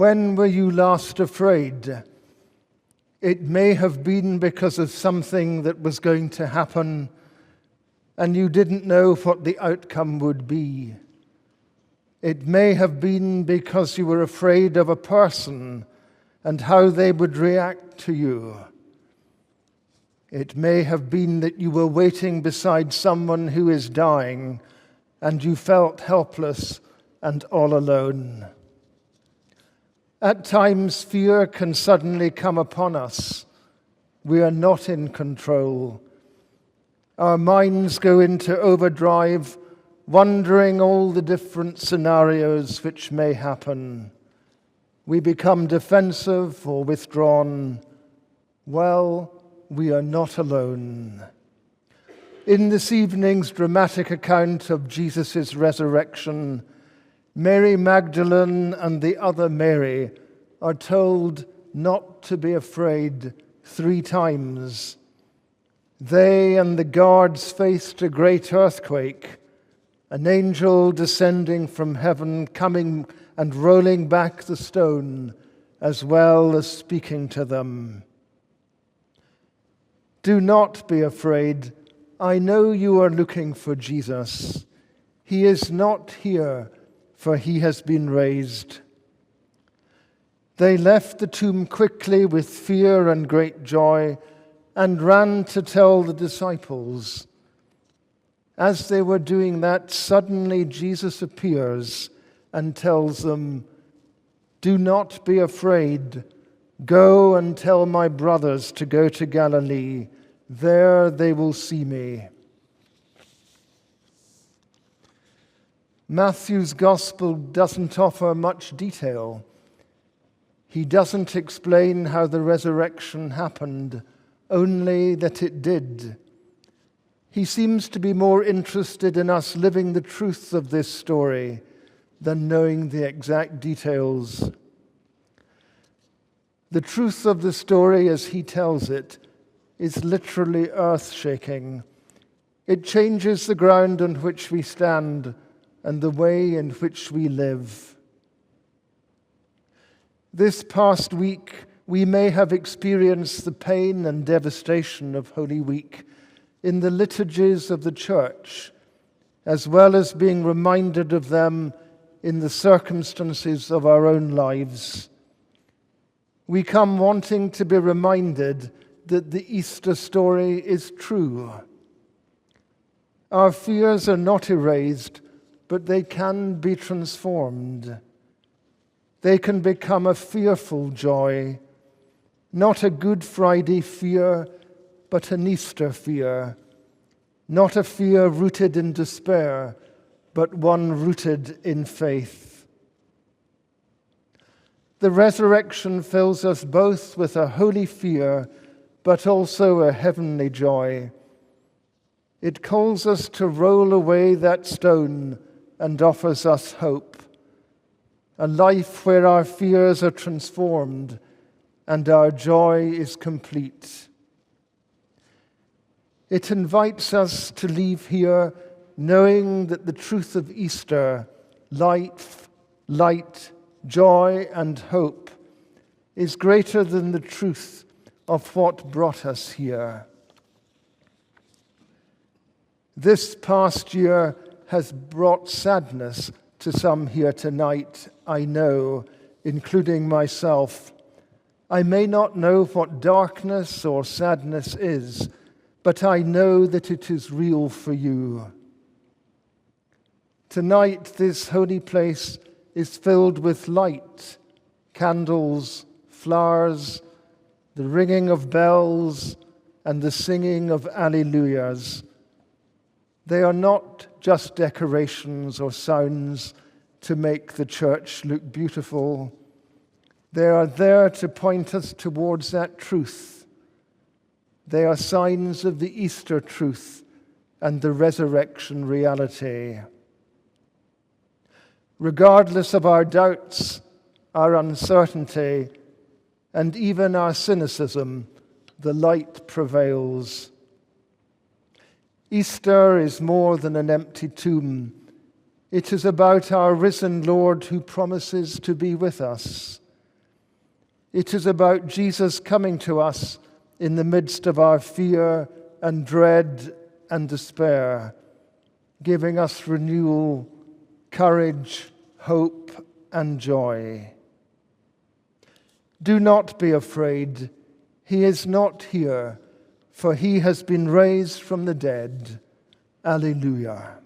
When were you last afraid? It may have been because of something that was going to happen, and you didn't know what the outcome would be. It may have been because you were afraid of a person and how they would react to you. It may have been that you were waiting beside someone who is dying, and you felt helpless and all alone. At times, fear can suddenly come upon us. We are not in control. Our minds go into overdrive, wondering all the different scenarios which may happen. We become defensive or withdrawn. Well, we are not alone. In this evening's dramatic account of Jesus' resurrection, Mary Magdalene and the other Mary are told not to be afraid 3 times. They and the guards faced a great earthquake, an angel descending from heaven, coming and rolling back the stone, as well as speaking to them. Do not be afraid. I know you are looking for Jesus. He is not here, for he has been raised. They left the tomb quickly with fear and great joy and ran to tell the disciples. As they were doing that, suddenly Jesus appears and tells them, "Do not be afraid. Go and tell my brothers to go to Galilee. There they will see me." Matthew's gospel doesn't offer much detail. He doesn't explain how the resurrection happened, only that it did. He seems to be more interested in us living the truth of this story than knowing the exact details. The truth of the story, as he tells it, is literally earth-shaking. It changes the ground on which we stand and the way in which we live. This past week, we may have experienced the pain and devastation of Holy Week in the liturgies of the Church, as well as being reminded of them in the circumstances of our own lives. We come wanting to be reminded that the Easter story is true. Our fears are not erased, but they can be transformed. They can become a fearful joy, not a Good Friday fear, but an Easter fear, not a fear rooted in despair, but one rooted in faith. The resurrection fills us both with a holy fear, but also a heavenly joy. It calls us to roll away that stone and offers us hope, a life where our fears are transformed and our joy is complete. It invites us to leave here knowing that the truth of Easter, life, light, joy, and hope, is greater than the truth of what brought us here. This past year has brought sadness to some here tonight, I know, including myself. I may not know what darkness or sadness is, but I know that it is real for you. Tonight, this holy place is filled with light, candles, flowers, the ringing of bells, and the singing of alleluias. They are not just decorations or sounds to make the church look beautiful. They are there to point us towards that truth. They are signs of the Easter truth and the resurrection reality. Regardless of our doubts, our uncertainty, and even our cynicism, the light prevails. Easter is more than an empty tomb. It is about our risen Lord who promises to be with us. It is about Jesus coming to us in the midst of our fear and dread and despair, giving us renewal, courage, hope, and joy. Do not be afraid. He is not here, for he has been raised from the dead. Alleluia.